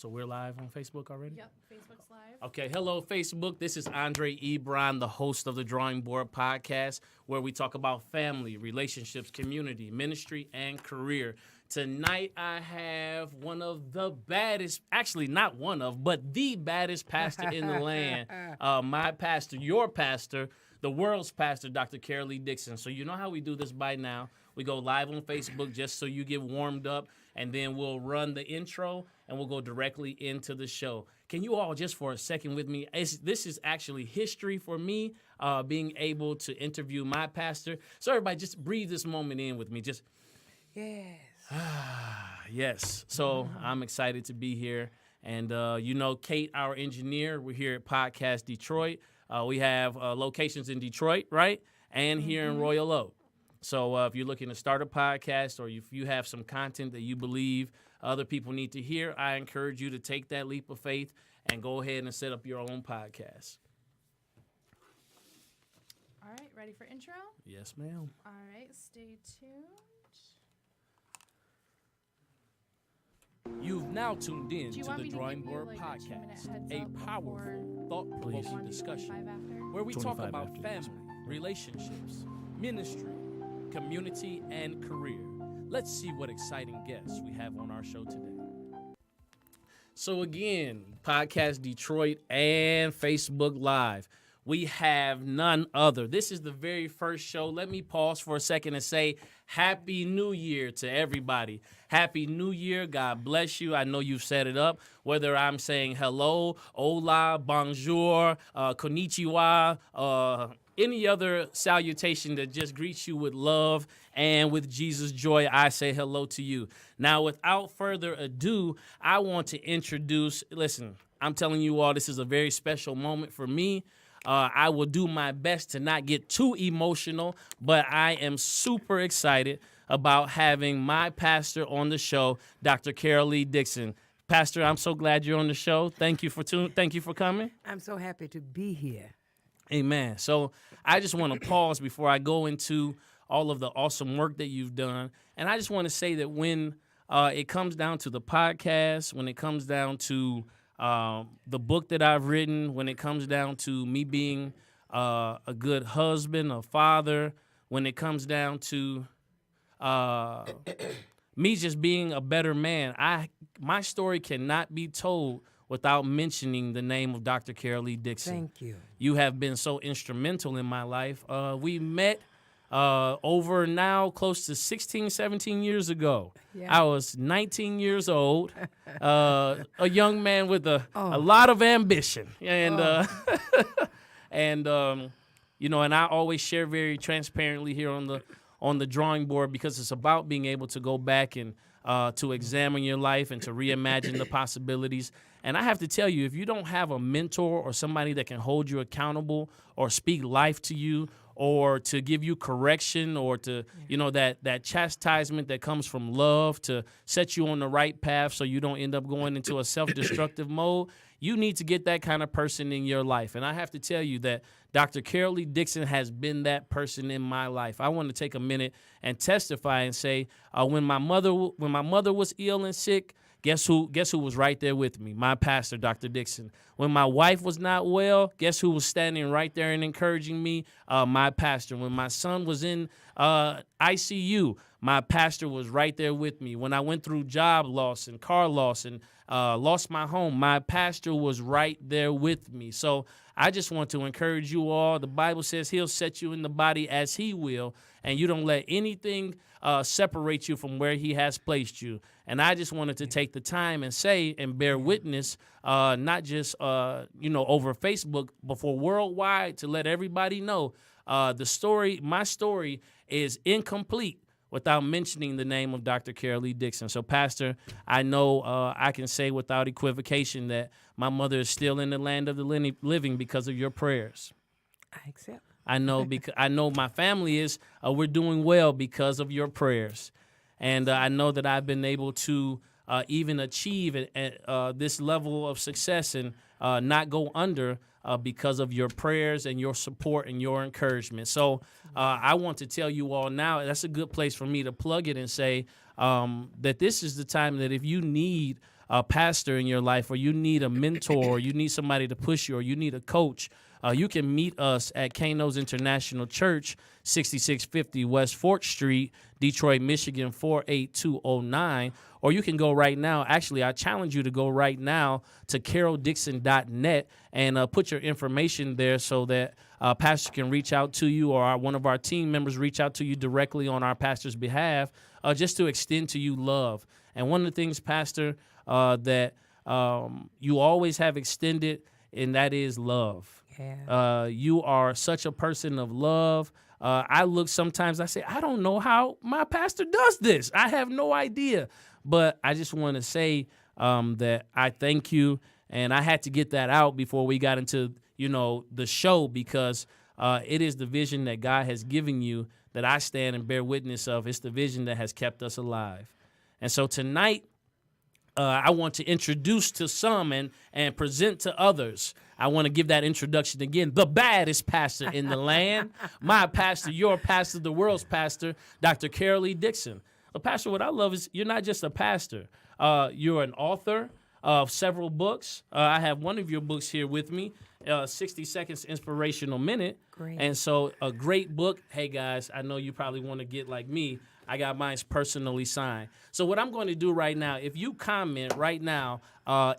So we're live on Facebook already? Yep, Facebook's live. Okay, hello, Facebook. This is Andre Ebron, the host of the Drawing Board Podcast, where we talk about family, relationships, community, ministry, and career. Tonight, I have one of the baddest, actually not one of, but the baddest pastor in the land. My pastor, your pastor, the world's pastor, Dr. Carol Lee Dixon. So you know how we do this by now. We go live on Facebook just so you get warmed up, and then we'll run the intro, and we'll go directly into the show. Can you all just for a second with me? This is actually history for me, being able to interview my pastor. So everybody just breathe this moment in with me. Just, yes. Yes. So I'm excited to be here. And, Kate, our engineer, we're here at Podcast Detroit. We have locations in Detroit, right? And here in Royal Oak. So if you're looking to start a podcast or if you have some content that you believe other people need to hear, I encourage you to take that leap of faith and go ahead and set up your own podcast. All right, ready for intro? Yes, ma'am. All right, stay tuned. You've now tuned in Do you to want the me to Drawing give you, Board like, a 2-minute Podcast, heads a up powerful, before thought-provoking 1 to discussion 25 after? where we talk 25 about after. family, relationships, ministry, community, and career. Let's see what exciting guests we have on our show today. So again, Podcast Detroit and Facebook Live. We have none other. This is the very first show. Let me pause for a second and say Happy New Year to everybody. Happy New Year. God bless you. I know you've set it up. Whether I'm saying hello, hola, bonjour, konnichiwa, any other salutation that just greets you with love and with Jesus' joy, I say hello to you. Now, without further ado, I want to introduce, listen, I'm telling you all, this is a very special moment for me. I will do my best to not get too emotional, but I am super excited about having my pastor on the show, Dr. Carol Lee Dixon. Pastor, I'm so glad you're on the show. Thank you for coming. I'm so happy to be here. Amen. So I just want to pause before I go into all of the awesome work that you've done. And I just want to say that when it comes down to the podcast, when it comes down to the book that I've written, when it comes down to me being a good husband, a father, when it comes down to me just being a better man, my story cannot be told without mentioning the name of Dr. Carol Lee Dixon. Thank you. You have been so instrumental in my life. We met over now close to 16, 17 years ago. Yeah. I was 19 years old, a young man with a lot of ambition. And, and I always share very transparently here on the drawing board because it's about being able to go back and to examine your life and to reimagine the possibilities. And I have to tell you, if you don't have a mentor or somebody that can hold you accountable or speak life to you or to give you correction or to, that chastisement that comes from love to set you on the right path so you don't end up going into a self-destructive mode, you need to get that kind of person in your life. And I have to tell you that Dr. Carol Lee Dixon has been that person in my life. I want to take a minute and testify and say, when my mother was ill and sick, guess who was right there with me? My pastor, Dr. Dixon. When my wife was not well, guess who was standing right there and encouraging me? My pastor. When my son was in ICU, my pastor was right there with me. When I went through job loss and car loss and lost my home, my pastor was right there with me. So I just want to encourage you all. The Bible says he'll set you in the body as he will, and you don't let anything separate you from where he has placed you. And I just wanted to take the time and say and bear witness, not just over Facebook, but for worldwide, to let everybody know my story is incomplete without mentioning the name of Dr. Carol Lee Dixon. So, Pastor, I know I can say without equivocation that my mother is still in the land of the living because of your prayers. I accept. I know my family is. We're doing well because of your prayers, and I know that I've been able to even achieve this level of success and not go under because of your prayers and your support and your encouragement. So I want to tell you all now, that's a good place for me to plug it and say that this is the time that if you need a pastor in your life, or you need a mentor, or you need somebody to push you, or you need a coach, you can meet us at Kano's International Church, 6650 West 4th Street, Detroit, Michigan, 48209. Or you can go right now. Actually, I challenge you to go right now to caroldixon.net and put your information there so that pastor can reach out to you, or one of our team members reach out to you directly on our pastor's behalf, just to extend to you love. And one of the things, Pastor, that you always have extended, and that is love. Yeah. You are such a person of love. I look sometimes, I say, I don't know how my pastor does this. I have no idea. But I just want to say that I thank you, and I had to get that out before we got into, the show, because it is the vision that God has given you that I stand and bear witness of. It's the vision that has kept us alive. And so tonight, I want to introduce to some and present to others. I want to give that introduction again. The baddest pastor in the land, my pastor, your pastor, the world's pastor, Dr. Carol E. Dixon. Pastor, what I love is you're not just a pastor. You're an author of several books. I have one of your books here with me, 60 Seconds Inspirational Minute. Great. And so a great book. Hey, guys, I know you probably want to get like me. I got mine personally signed. So what I'm going to do right now, if you comment right now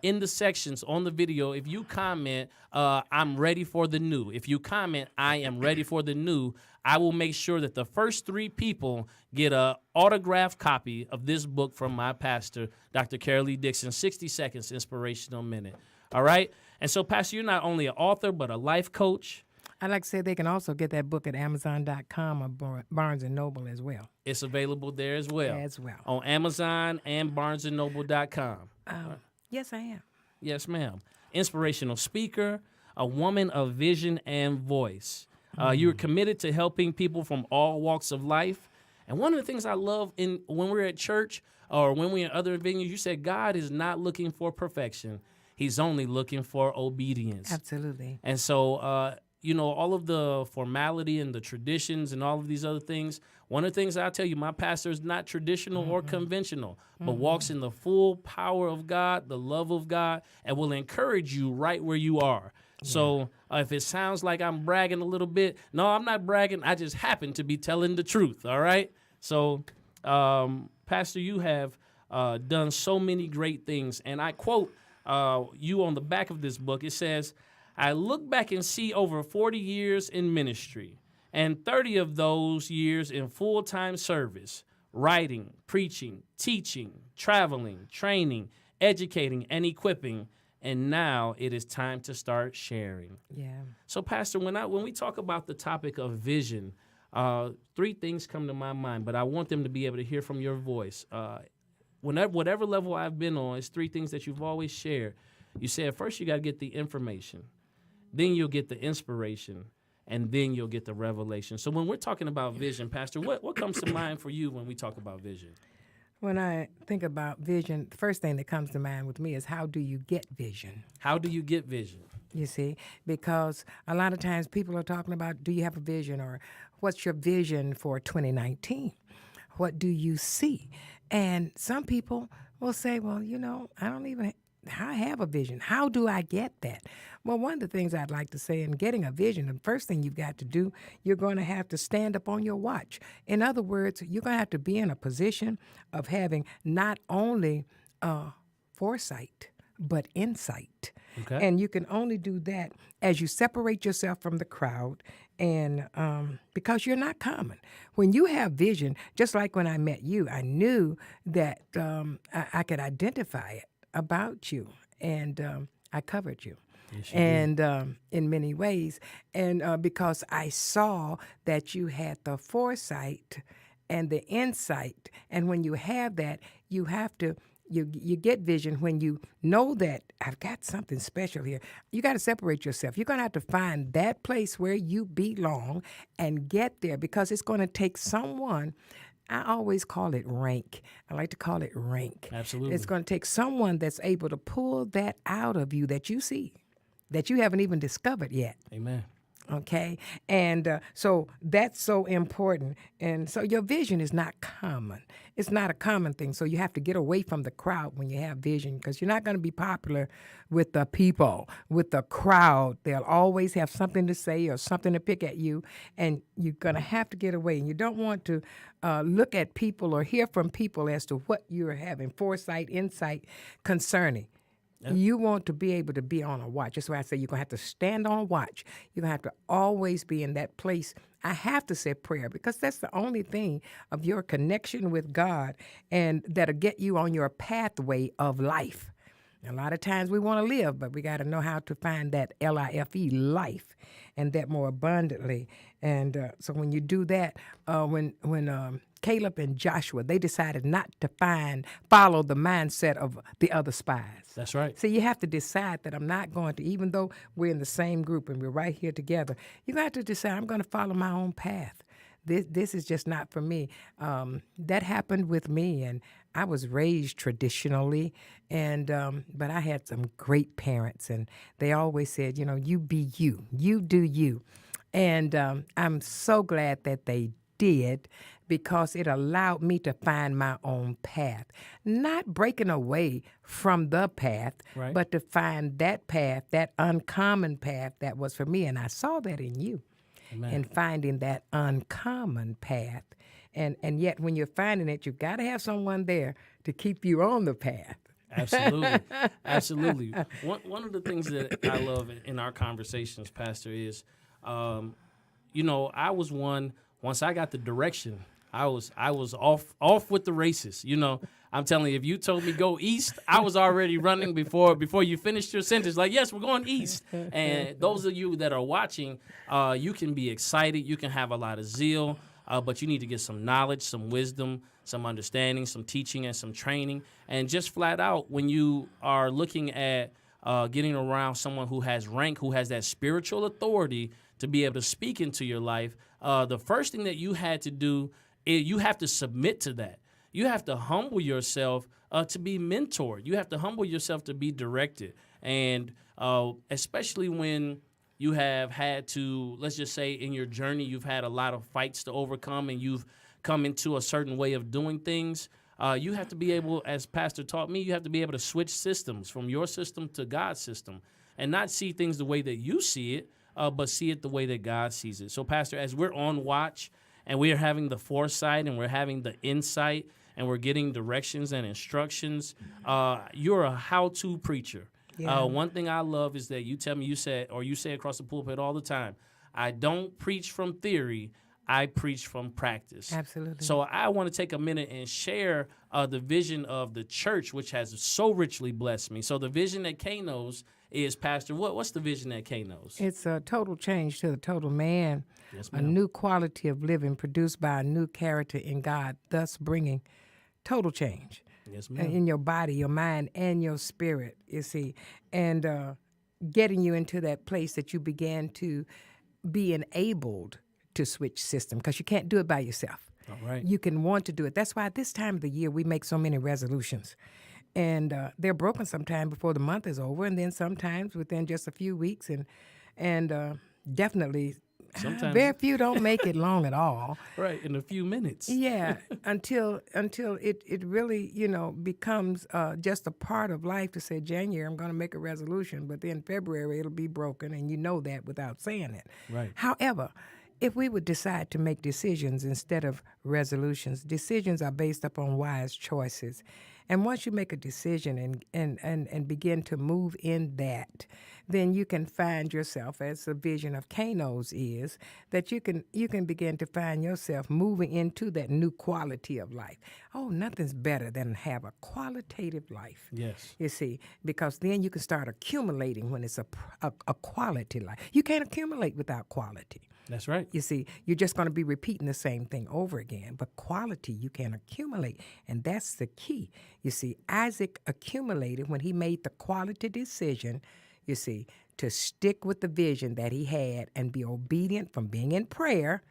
in the sections on the video, if you comment, I'm ready for the new. If you comment, I am ready for the new, I will make sure that the first 3 people get an autographed copy of this book from my pastor, Dr. Carol E. Dixon, 60 Seconds Inspirational Minute. All right? And so, Pastor, you're not only an author, but a life coach. I'd like to say they can also get that book at Amazon.com or Barnes & Noble as well. It's available there as well. As well. On Amazon and BarnesandNoble.com. Yes, I am. Yes, ma'am. Inspirational speaker, a woman of vision and voice. You're committed to helping people from all walks of life. And one of the things I love when we're at church or when we're in other venues, you said God is not looking for perfection. He's only looking for obedience. Absolutely. And so, all of the formality and the traditions and all of these other things, one of the things I'll tell you, my pastor is not traditional or conventional, but walks in the full power of God, the love of God, and will encourage you right where you are. Yeah. So if it sounds like I'm bragging a little bit, no, I'm not bragging. I just happen to be telling the truth, all right? So, Pastor, you have done so many great things, and I quote you on the back of this book. It says, I look back and see over 40 years in ministry and 30 of those years in full-time service, writing, preaching, teaching, traveling, training, educating, and equipping. And now it is time to start sharing. Yeah. So, Pastor, when we talk about the topic of vision, 3 things come to my mind, but I want them to be able to hear from your voice. Whatever level I've been on, it's 3 things that you've always shared. You said first you got to get the information. Then you'll get the inspiration, and then you'll get the revelation. So when we're talking about vision, Pastor, what comes to mind for you when we talk about vision? When I think about vision, the first thing that comes to mind with me is how do you get vision? How do you get vision? You see, because a lot of times people are talking about, do you have a vision, or what's your vision for 2019? What do you see? And some people will say, well, I have a vision. How do I get that? Well, one of the things I'd like to say in getting a vision, the first thing you've got to do, you're going to have to stand up on your watch. In other words, you're going to have to be in a position of having not only foresight, but insight. Okay. And you can only do that as you separate yourself from the crowd, and because you're not common. When you have vision, just like when I met you, I knew that I could identify it about you, and I covered you. Yes, you and in many ways, and because I saw that you had the foresight and the insight, and when you have that, you have to, you get vision when you know that I've got something special here. You got to separate yourself. You're going to have to find that place where you belong and get there, because it's going to take someone I always call it rank. I like to call it rank. Absolutely. It's going to take someone that's able to pull that out of you that you see, that you haven't even discovered yet. Amen. Okay, and so that's so important. And so your vision is not common. It's not a common thing. So you have to get away from the crowd when you have vision, because you're not going to be popular with the people, with the crowd. They'll always have something to say or something to pick at you, and you're going to have to get away. And you don't want to look at people or hear from people as to what you're having foresight, insight concerning. Yep. You want to be able to be on a watch. That's why I say you're going to have to stand on a watch. You're going to have to always be in that place. I have to say prayer, because that's the only thing of your connection with God and that'll get you on your pathway of life. A lot of times we want to live, but we got to know how to find that L-I-F-E, life, and that more abundantly. And so when you do that, when Caleb and Joshua, they decided not to follow the mindset of the other spies. That's right. So you have to decide that I'm not going to, even though we're in the same group and we're right here together, you got to decide I'm going to follow my own path. This is just not for me. That happened with me, and I was raised traditionally, and but I had some great parents, and they always said, you be you, you do you. And I'm so glad that they did, because it allowed me to find my own path. Not breaking away from the path, right, but to find that path, that uncommon path that was for me. And I saw that in you. Amen. And finding that uncommon path. And yet when you're finding it, you've got to have someone there to keep you on the path. Absolutely. Absolutely. One of the things that I love in our conversations, Pastor, is, I was one, once I got the direction, I was off with the races. I'm telling you, if you told me go east, I was already running before you finished your sentence. Like, yes, we're going east. And those of you that are watching, you can be excited. You can have a lot of zeal, but you need to get some knowledge, some wisdom, some understanding, some teaching, and some training. And just flat out, when you are looking at getting around someone who has rank, who has that spiritual authority to be able to speak into your life, the first thing that you had to do is you have to submit to that. You have to humble yourself to be mentored. You have to humble yourself to be directed. And especially when you have had to, let's just say in your journey, you've had a lot of fights to overcome and you've come into a certain way of doing things, you have to be able, as Pastor taught me, you have to be able to switch systems from your system to God's system and not see things the way that you see it, but see it the way that God sees it. So, Pastor, as we're on watch and we are having the foresight and we're having the insight and we're getting directions and instructions, you're a how-to preacher. Yeah. One thing I love is that you tell me, you say across the pulpit all the time, I don't preach from theory, I preach from practice. Absolutely. So I want to take a minute and share the vision of the church, which has so richly blessed me. So the vision at Kano's is, Pastor, what's the vision at Kano's? It's a total change to the total man, Yes, a ma'am. new quality of living produced by a new character in God, thus bringing total change. Yes, ma'am. In your body, your mind, and your spirit, you see, and getting you into that place that you began to be enabled to switch system, because you can't do it by yourself. All right. You can want to do it. That's why at this time of the year we make so many resolutions. And they're broken sometime before the month is over, and then sometimes within just a few weeks, and definitely Sometimes. very few don't make it long at all. Right, in a few minutes. Yeah, until it really, becomes just a part of life to say, January, I'm going to make a resolution, but then February it'll be broken, and you know that without saying it. Right. However, if we would decide to make decisions instead of resolutions, decisions are based upon wise choices. And once you make a decision and begin to move in that, then you can find yourself, as the vision of Kano's is, that you can begin to find yourself moving into that new quality of life. Oh, nothing's better than have a qualitative life. Yes. You see, because then you can start accumulating when it's a quality life. You can't accumulate without quality. That's right. You see, you're just going to be repeating the same thing over again. But quality you can accumulate, and that's the key. You see, Isaac accumulated when he made the quality decision, you see, to stick with the vision that he had and be obedient from being in prayer,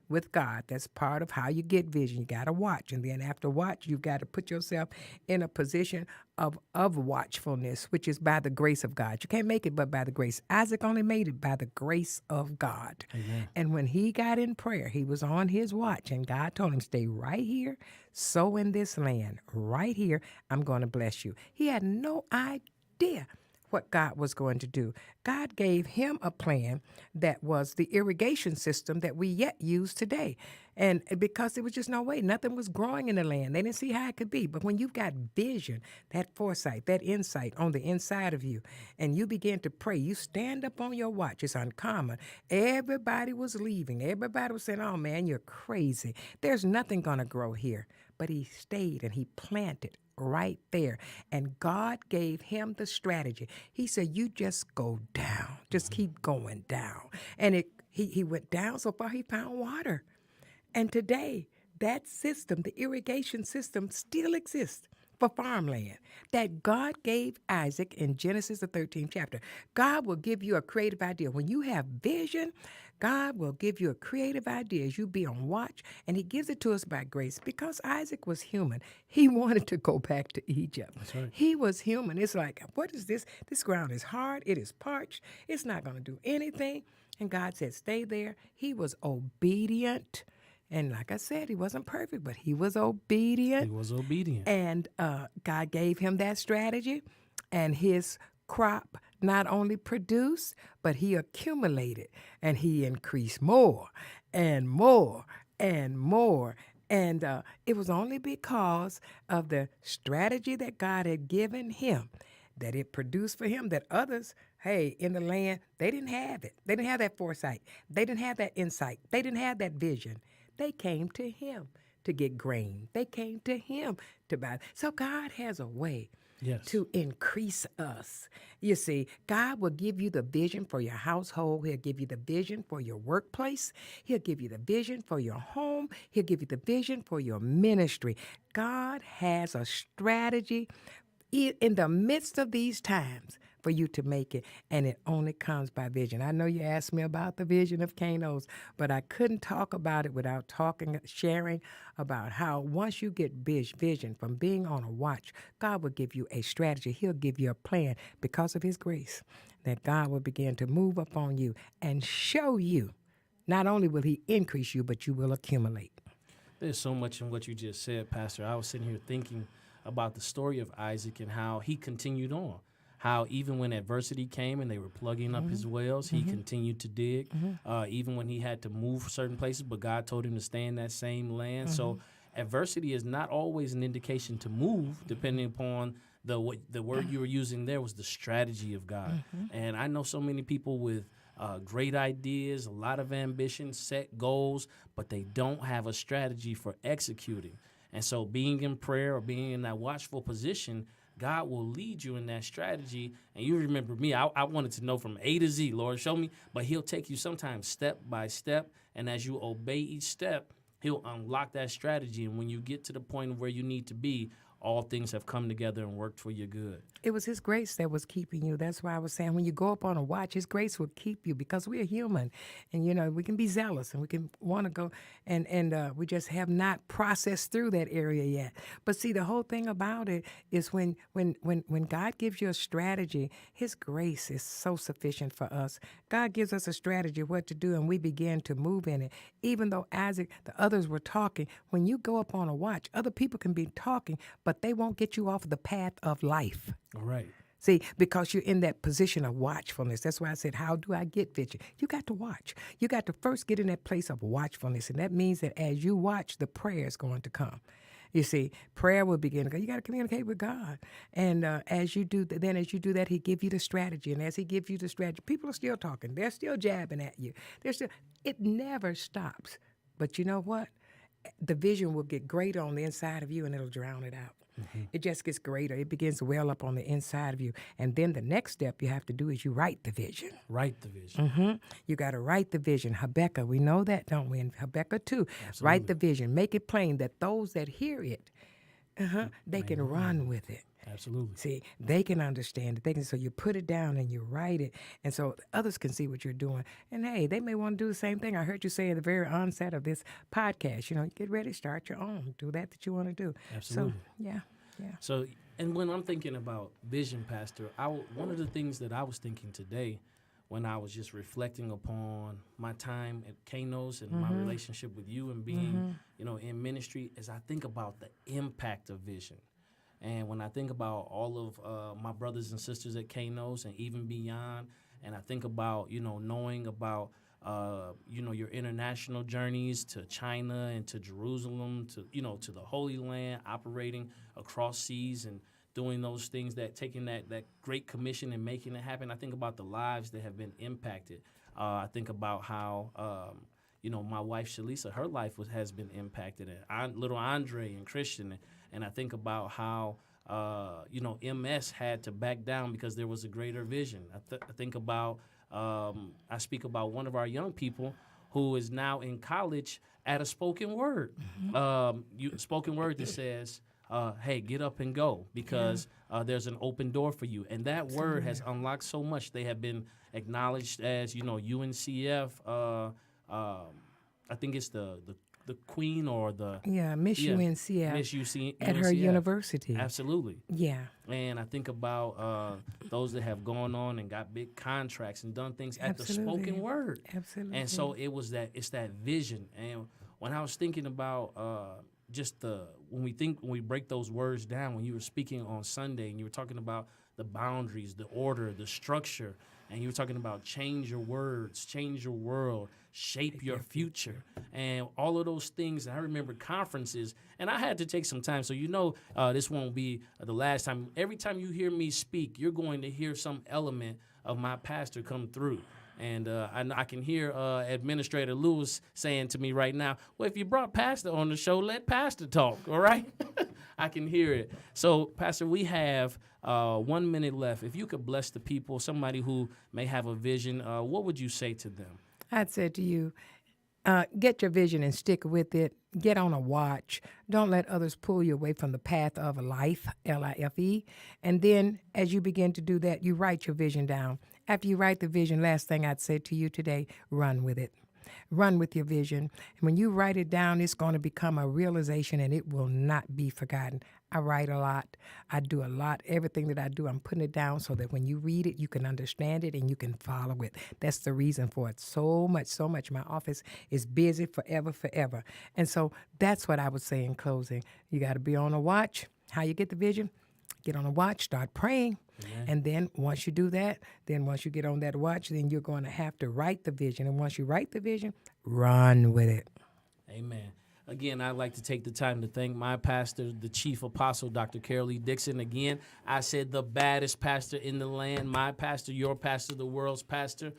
with God. That's part of how you get vision. You got to watch. And then after watch, you've got to put yourself in a position of watchfulness, which is by the grace of God. You can't make it but by the grace. Isaac only made it by the grace of God. Amen. And when he got in prayer, he was on his watch, and God told him, stay right here, sow in this land, right here. I'm going to bless you. He had no idea what God was going to do. God gave him a plan that was the irrigation system that we yet use today. And because there was just no way, nothing was growing in the land. They didn't see how it could be. But when you've got vision, that foresight, that insight on the inside of you, and you begin to pray, you stand up on your watch. It's uncommon. Everybody was leaving. Everybody was saying, oh, man, you're crazy. There's nothing going to grow here. But he stayed and he planted right there. And God gave him the strategy. He said, you just go down. Just keep going down. And he went down so far he found water. And today, that system, the irrigation system, still exists for farmland that God gave Isaac in Genesis, the 13th chapter. God will give you a creative idea. When you have vision, God will give you a creative idea as you be on watch, and he gives it to us by grace because Isaac was human. He wanted to go back to Egypt. That's right. He was human. It's like, what is this? This ground is hard. It is parched. It's not going to do anything. And God said, stay there. He was obedient. And like I said, he wasn't perfect, but he was obedient. He was obedient. And God gave him that strategy, and his crop not only produced, but he accumulated, and he increased more and more and more. And it was only because of the strategy that God had given him that it produced for him that others, hey, in the land, they didn't have it. They didn't have that foresight. They didn't have that insight. They didn't have that vision. They came to him to get grain. They came to him to buy. So God has a way to increase us. You see, God will give you the vision for your household. He'll give you the vision for your workplace. He'll give you the vision for your home. He'll give you the vision for your ministry. God has a strategy in the midst of these times for you to make it, and it only comes by vision. I know you asked me about the vision of Kano's, but I couldn't talk about it without sharing about how once you get vision from being on a watch, God will give you a strategy. He'll give you a plan because of his grace, that God will begin to move upon you and show you. Not only will he increase you, but you will accumulate. There's so much in what you just said, Pastor. I was sitting here thinking about the story of Isaac and how he continued on. How even when adversity came and they were plugging up his wells, he continued to dig. Even when he had to move certain places, but God told him to stay in that same land. So adversity is not always an indication to move, depending upon the word you were using there was the strategy of God. And I know so many people with great ideas, a lot of ambition, set goals, but they don't have a strategy for executing. And so being in prayer or being in that watchful position, God will lead you in that strategy. And you remember me, I wanted to know from A to Z, Lord, show me. But he'll take you sometimes step by step. And as you obey each step, he'll unlock that strategy. And when you get to the point of where you need to be, all things have come together and worked for your good. It was his grace that was keeping you. That's why I was saying when you go up on a watch, his grace will keep you because we are human. And, you know, we can be zealous and we can want to go and we just have not processed through that area yet. But see, the whole thing about it is when God gives you a strategy, his grace is so sufficient for us. God gives us a strategy of what to do and we begin to move in it. Even though Isaac, the others were talking, when you go up on a watch, other people can be talking, but they won't get you off the path of life. All right. See, because you're in that position of watchfulness. That's why I said, how do I get vision? You got to watch. You got to first get in that place of watchfulness. And that means that as you watch, the prayer is going to come. You see, prayer will begin to go. You got to communicate with God. And as you do that, he give you the strategy. And as he gives you the strategy, people are still talking. They're still jabbing at you. It never stops. But you know what? The vision will get greater on the inside of you and it'll drown it out. It just gets greater. It begins to well up on the inside of you. And then the next step you have to do is you write the vision. Write the vision. You got to write the vision. Habakkuk, we know that, don't we? And Habakkuk 2, Absolutely. Write the vision. Make it plain that those that hear it, they can run with it. Absolutely. See, they can understand it. They can, so you put it down and you write it, and so others can see what you're doing. And hey, they may want to do the same thing. I heard you say at the very onset of this podcast. Get ready, start your own, do that you want to do. Absolutely. So yeah. So, and when I'm thinking about vision, Pastor, one of the things that I was thinking today when I was just reflecting upon my time at Kano's and my relationship with you and being, in ministry, is I think about the impact of vision. And when I think about all of my brothers and sisters at Kano's and even beyond, and I think about, knowing about, your international journeys to China and to Jerusalem, to the Holy Land, operating across seas and doing those things, taking that great commission and making it happen. I think about the lives that have been impacted. I think about how, my wife Shalisa, her life has been impacted, and little Andre and Christian, and I think about how, MS had to back down because there was a greater vision. I think about, I speak about one of our young people who is now in college at a spoken word. Spoken word that says, hey, get up and go because there's an open door for you. And that word has unlocked so much. They have been acknowledged as, UNCF. I think it's the queen or the Miss UNCF Miss UC, at her UNCF. university. Absolutely. Yeah. And I think about those that have gone on and got big contracts and done things at the spoken word. Absolutely. And so it's that vision. And when I was thinking about when we break those words down, when you were speaking on Sunday and you were talking about the boundaries, the order, the structure, and you were talking about change your words, change your world, shape your future, and all of those things. I remember conferences, and I had to take some time. So this won't be the last time. Every time you hear me speak, you're going to hear some element of my pastor come through. And I can hear Administrator Lewis saying to me right now, well, if you brought Pastor on the show, let Pastor talk, all right? I can hear it. So, Pastor, we have 1 minute left. If you could bless the people, somebody who may have a vision, what would you say to them? I'd say to you, get your vision and stick with it. Get on a watch. Don't let others pull you away from the path of life, Life. And then as you begin to do that, you write your vision down. After you write the vision, last thing I'd say to you today, run with it. Run with your vision. And when you write it down, it's going to become a realization and it will not be forgotten. I write a lot. I do a lot. Everything that I do, I'm putting it down so that when you read it, you can understand it and you can follow it. That's the reason for it. So much. My office is busy forever. And so that's what I would say in closing. You got to be on a watch. How you get the vision? Get on a watch, start praying. Amen. And then once you do that, once you get on that watch, then you're going to have to write the vision. And once you write the vision, run with it. Amen. Again, I'd like to take the time to thank my pastor, the chief apostle, Dr. Carol Lee Dixon. Again, I said the baddest pastor in the land, my pastor, your pastor, the world's pastor.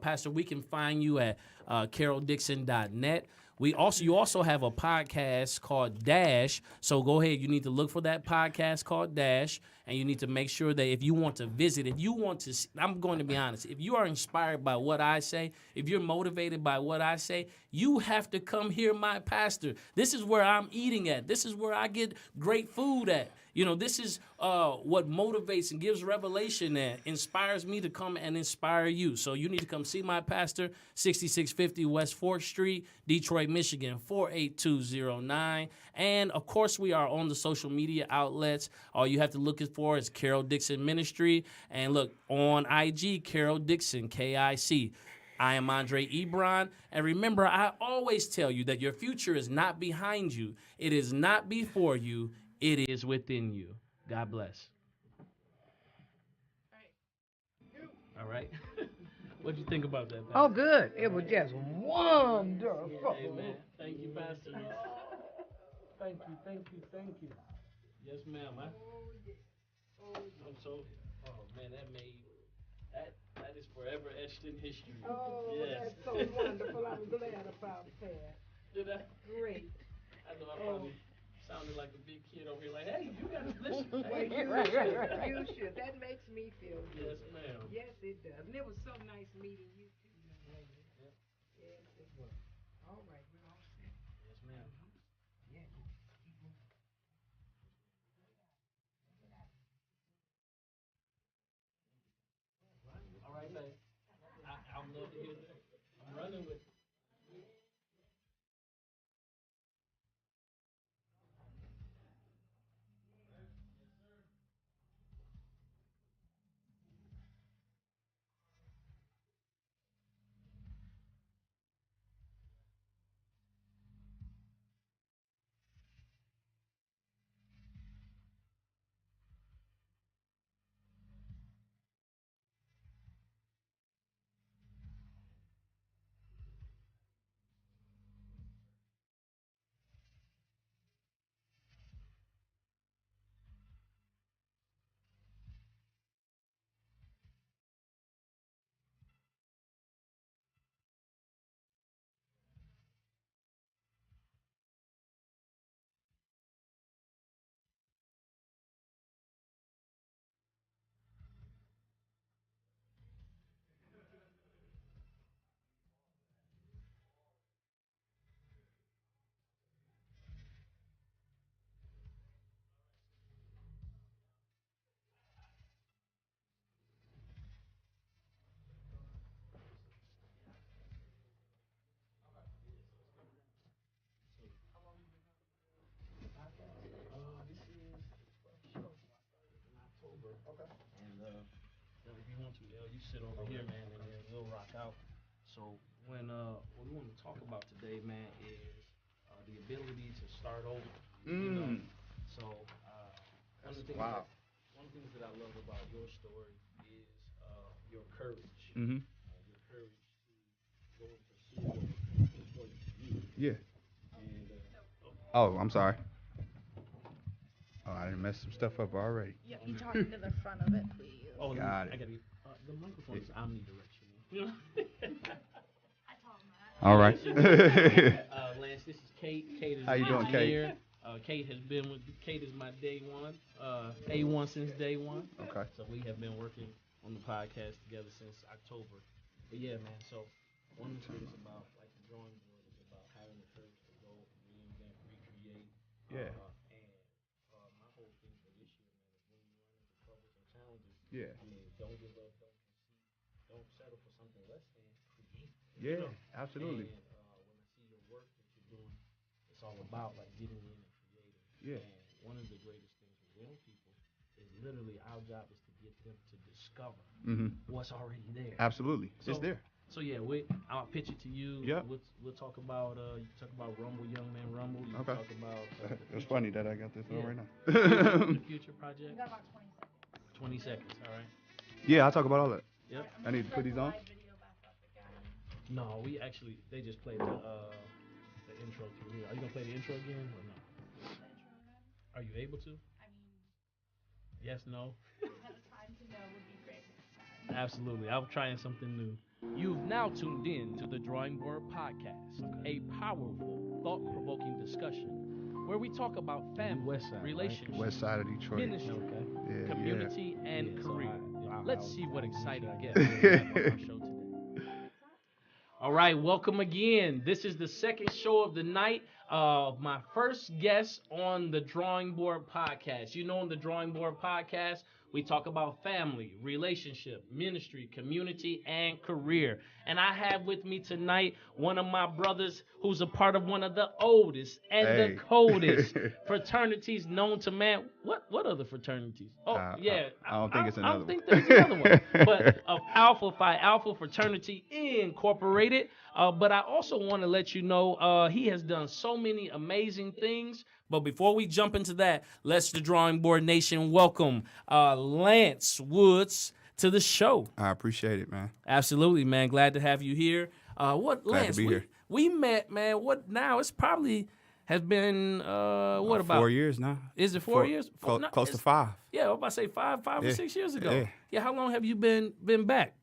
Pastor, we can find you at caroldixon.net. You also have a podcast called Dash. So go ahead. You need to look for that podcast called Dash. And you need to make sure that if you want to visit, I'm going to be honest, if you are inspired by what I say, if you're motivated by what I say, you have to come hear my pastor. This is where I'm eating at. This is where I get great food at. This is what motivates and gives revelation and inspires me to come and inspire you. So you need to come see my pastor, 6650 West 4th Street, Detroit, Michigan, 48209. And, of course, we are on the social media outlets. All you have to look for is Carol Dixon Ministry. And, look, on IG, Carol Dixon, KIC. I am Andre Ebron. And remember, I always tell you that your future is not behind you. It is not before you. It is within you. God bless. All right. What'd you think about that, Pastor? Oh, good. It was just wonderful. Amen. Thank you, Pastor. Thank you. Yes, ma'am. I'm so. Oh man, that is forever etched in history. Oh, yes. That's so wonderful. I'm glad about that. Did I? Great. I know I probably sounded like a big kid over here, like, hey, you gotta listen. Right. You should. That makes me feel good. Yes, ma'am. Yes, it does. And it was so nice meeting you too, young lady. Yep. Yes, it was. All right, we're all set. Yes, ma'am. Yeah. Okay. And if you want to, you sit over here, man, and then we'll rock out. So when what we want to talk about today, man, is the ability to start over. You know? So one of the things that I love about your story is your courage. Mm-hmm. Your courage to go and pursue what is important to you. Yeah. And Oh, I'm sorry. Oh, I didn't mess some stuff up already. Yeah, you talk to the front of it, please. oh, Got it. I got the microphone is omnidirectional. You know. I told him that. All right. Lance, this is Kate. Kate is How you the doing, Kate? engineer. Kate is my day one, A1 since day one. Okay. So we have been working on the podcast together since October. But yeah, man. So one of the things about like the drawing board is about having the courage to go reinvent, recreate. Yeah. And my whole thing for this year, man, is when you run into troubles and challenges. Yeah. I mean, don't give up, don't concede, don't settle for something less than create. Yeah, absolutely. And when I see your work that you're doing, it's all about like getting in and creating. Yeah. And one of the greatest things with young people is literally our job is to get them to discover what's already there. Absolutely. So, it's there. So yeah, I'll pitch it to you. Yep. We'll talk about you can talk about Rumble, Young Man Rumble. You Okay. can talk about It's funny that I got this on Yeah. right now. the future You project. got about 20 seconds. 20 seconds. All right. Yeah, I'll talk about all that. Yep. I need to put these on. Live video back up again. No, they just played the intro through here. Are you gonna play the intro again or no? The intro again. Are you able to? I mean, Yes, no. at a time to know would be great next time. Absolutely. I'm trying something new. You've now tuned in to the Drawing Board Podcast, a powerful, thought-provoking discussion where we talk about family, relationships, West side of Detroit. ministry, Yeah, community, and career. Let's see what exciting guests yeah. we have on our show today. All right, welcome again. This is the second show of the night of my first guest on the Drawing Board Podcast. You know, on the Drawing Board Podcast, we talk about family, relationship, ministry, community, and career. And I have with me tonight one of my brothers who's a part of one of the oldest and the Hey. coldest fraternities known to man. What other fraternities? Oh, yeah. I don't think it's another I don't think one. there's another one. But of Alpha Phi Alpha Fraternity Incorporated. But I also want to let you know he has done so many amazing things. But before we jump into that, let's the Drawing Board Nation welcome Lance Woods to the show. I appreciate it, man. Absolutely, man. Glad to have you here. Glad Lance? to be here. We met, man. What now? It's probably has been what about 4 years now? Is it 4 years? No, Close to it's- 5. Yeah, I was about to say five or Yeah. 6 years ago. Yeah. Yeah. How long have you been back?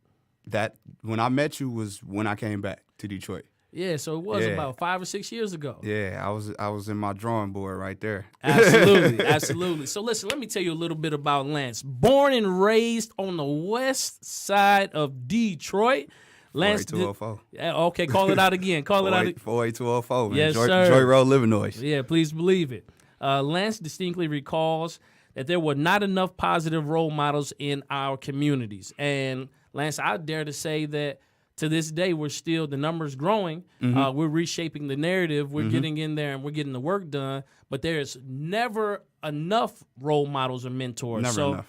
That when I met you was when I came back to Detroit. Yeah, so it was Yeah. about 5 or 6 years ago. Yeah, I was in my drawing board right there. Absolutely, absolutely. So listen, let me tell you a little bit about Lance. Born and raised on the west side of Detroit. Lance. 48204. Yeah, okay, call it out again. Call it out. 48204, man. Yes, Joy, sir. Joy Road, Illinois. Yeah, please believe it. Lance distinctly recalls that there were not enough positive role models in our communities. And Lance, I dare to say that to this day, the numbers growing. We're reshaping the narrative. We're getting in there and we're getting the work done. But there's never enough role models or mentors. Never so enough.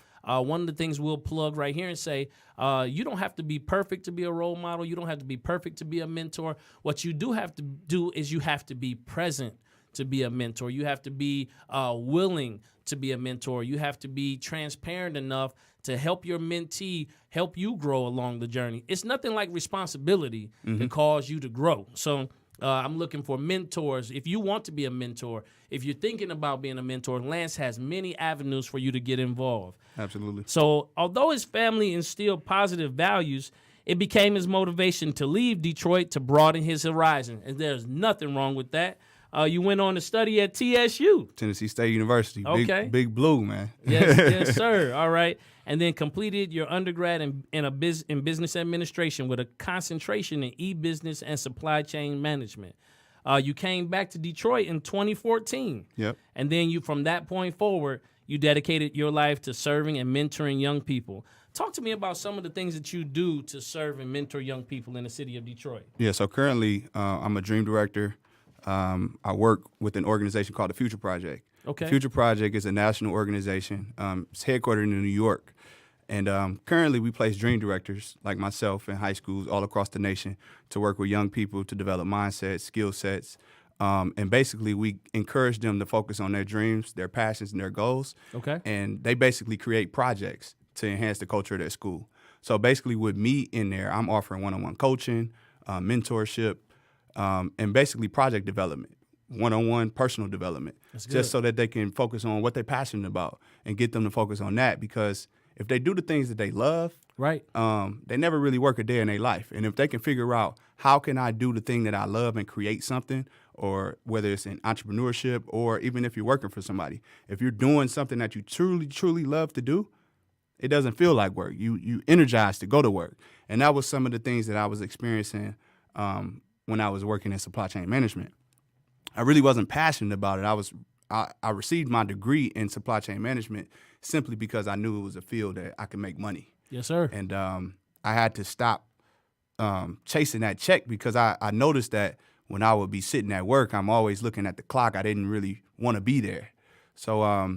one of the things we'll plug right here and say, you don't have to be perfect to be a role model. You don't have to be perfect to be a mentor. What you do have to do is you have to be present to be a mentor. You have to be willing to be a mentor. You have to be transparent enough to help your mentee help you grow along the journey. It's nothing like responsibility to cause you to grow. So I'm looking for mentors. If you want to be a mentor, if you're thinking about being a mentor, Lance has many avenues for you to get involved. Absolutely. So although his family instilled positive values, it became his motivation to leave Detroit to broaden his horizon. And there's nothing wrong with that. You went on to study at TSU. Tennessee State University. Okay. Big Blue, man. Yes, sir. All right. And then completed your undergrad in business administration with a concentration in e-business and supply chain management. You came back to Detroit in 2014. Yep. And then from that point forward, you dedicated your life to serving and mentoring young people. Talk to me about some of the things that you do to serve and mentor young people in the city of Detroit. Yeah, so currently I'm a dream director. I work with an organization called the Future Project. Okay. The Future Project is a national organization. It's headquartered in New York. And currently we place dream directors like myself in high schools all across the nation to work with young people to develop mindsets, skill sets. And basically we encourage them to focus on their dreams, their passions, and their goals. Okay. And they basically create projects to enhance the culture of their school. So basically with me in there, I'm offering one-on-one coaching, mentorship, and basically project development, one-on-one personal development, just so that they can focus on what they're passionate about and get them to focus on that. Because if they do the things that they love, Right. they never really work a day in their life. And if they can figure out how can I do the thing that I love and create something, or whether it's in entrepreneurship or even if you're working for somebody, if you're doing something that you truly, truly love to do, it doesn't feel like work. You energized to go to work. And that was some of the things that I was experiencing when I was working in supply chain management. I really wasn't passionate about it. I received my degree in supply chain management simply because I knew it was a field that I could make money. Yes, sir. And I had to stop chasing that check because I noticed that when I would be sitting at work, I'm always looking at the clock. I didn't really want to be there. So I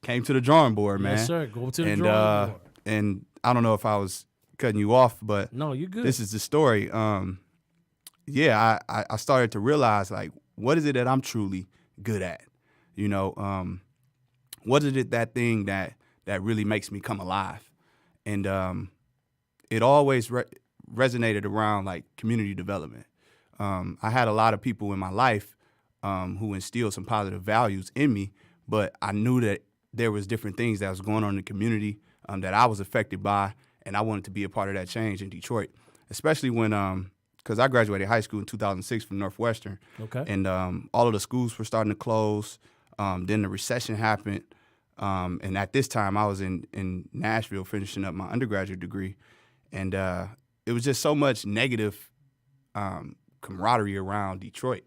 came to the drawing board, man. Yes, sir. Go to the drawing board. And I don't know if I was cutting you off, but No, you good. this is the story. I started to realize, like, what is it that I'm truly good at? You know, what is it, that thing that really makes me come alive? And it always resonated around, like, community development. I had a lot of people in my life who instilled some positive values in me, but I knew that there was different things that was going on in the community that I was affected by, and I wanted to be a part of that change in Detroit, especially when because I graduated high school in 2006 from Northwestern. Okay. And all of the schools were starting to close. Then the recession happened. And at this time, I was in Nashville finishing up my undergraduate degree. And it was just so much negative camaraderie around Detroit.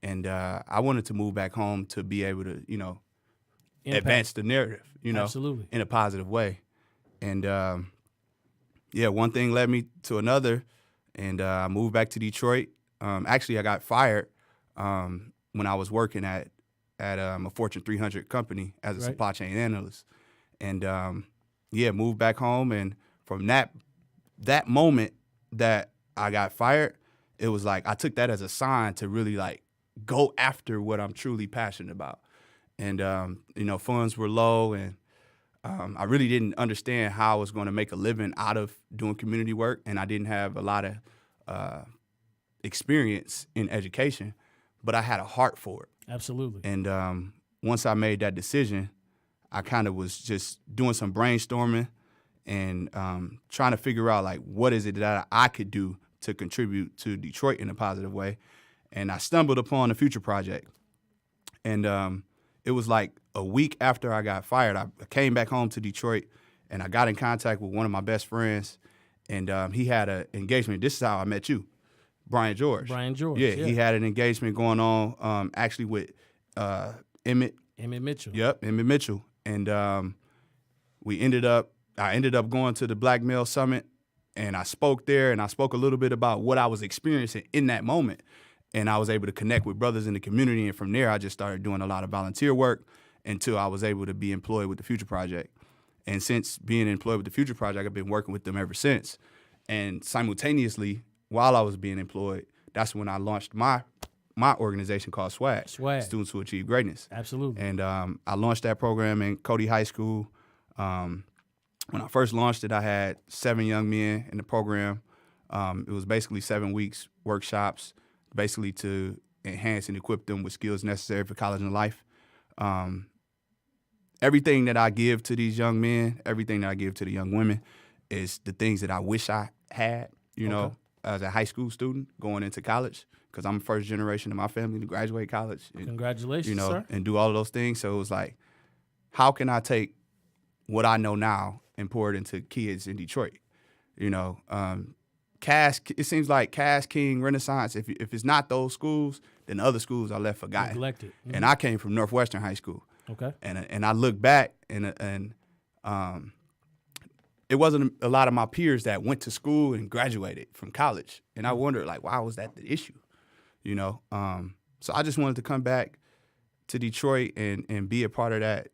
And I wanted to move back home to be able to, advance the narrative, Absolutely. in a positive way. And one thing led me to another. And I moved back to Detroit. Actually, I got fired when I was working at a Fortune 300 company as a supply chain analyst. And moved back home. And from that moment that I got fired, it was like I took that as a sign to really, like, go after what I'm truly passionate about. And funds were low, and I really didn't understand how I was going to make a living out of doing community work, and I didn't have a lot of experience in education, but I had a heart for it. Absolutely. And once I made that decision, I kind of was just doing some brainstorming and trying to figure out, like, what is it that I could do to contribute to Detroit in a positive way. And I stumbled upon the Future Project. And it was like a week after I got fired, I came back home to Detroit, and I got in contact with one of my best friends, and he had an engagement. This is how I met you, Brian George. Brian George. Yeah, he had an engagement going on actually with Emmett. Emmett Mitchell. Yep, Emmett Mitchell. And I ended up going to the Black Male Summit, and I spoke there, and I spoke a little bit about what I was experiencing in that moment. And I was able to connect with brothers in the community. And from there, I just started doing a lot of volunteer work until I was able to be employed with the Future Project. And since being employed with the Future Project, I've been working with them ever since. And simultaneously, while I was being employed, that's when I launched my organization called SWAG. Students Who Achieve Greatness. Absolutely. And I launched that program in Cody High School. When I first launched it, I had 7 young men in the program. It was basically 7 weeks workshops, basically to enhance and equip them with skills necessary for college and life. Everything that I give to these young men, everything that I give to the young women is the things that I wish I had, as a high school student going into college, because I'm the first generation in my family to graduate college. And, Congratulations, sir. And do all of those things. So it was like, how can I take what I know now and pour it into kids in Detroit? It seems like Cass, King, Renaissance, if it's not those schools, then the other schools are left forgotten. Neglected. Mm-hmm. And I came from Northwestern High School. Okay. And I look back, and it wasn't a lot of my peers that went to school and graduated from college. And I wondered, like, why was that the issue? So I just wanted to come back to Detroit and be a part of that,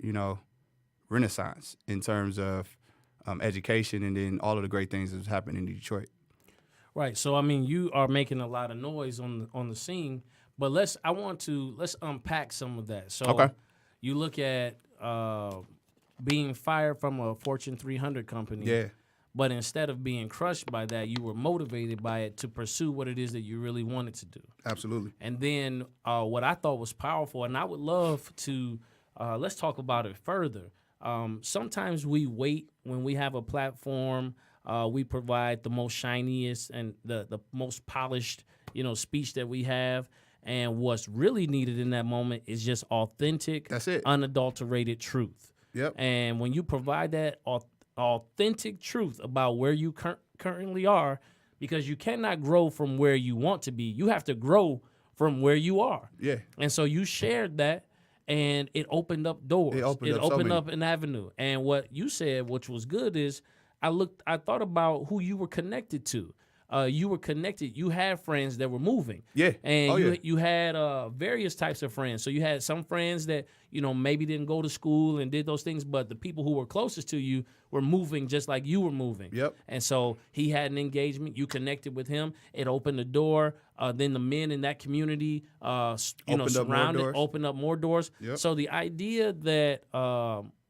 renaissance in terms of education and then all of the great things that's happening in Detroit. Right. So I mean, you are making a lot of noise on the scene, but let's unpack some of that. So Okay. you look at being fired from a Fortune 300 company. Yeah. But instead of being crushed by that, you were motivated by it to pursue what it is that you really wanted to do. Absolutely. And then what I thought was powerful, and I would love to let's talk about it further. Sometimes we wait when we have a platform. We provide the most shiniest and the most polished, speech that we have. And what's really needed in that moment is just authentic, That's it. unadulterated truth. Yep. And when you provide that authentic truth about where you currently are, because you cannot grow from where you want to be. You have to grow from where you are. Yeah. And so you shared that, and it opened up doors. It opened up an avenue. And what you said, which was good, is I thought about who you were connected to. You were connected. You had friends that were moving. Yeah. And you had various types of friends. So you had some friends that, maybe didn't go to school and did those things, but the people who were closest to you were moving just like you were moving. Yep. And so he had an engagement. You connected with him. It opened the door. Then the men in that community, opened up more doors. Yep. So the idea that,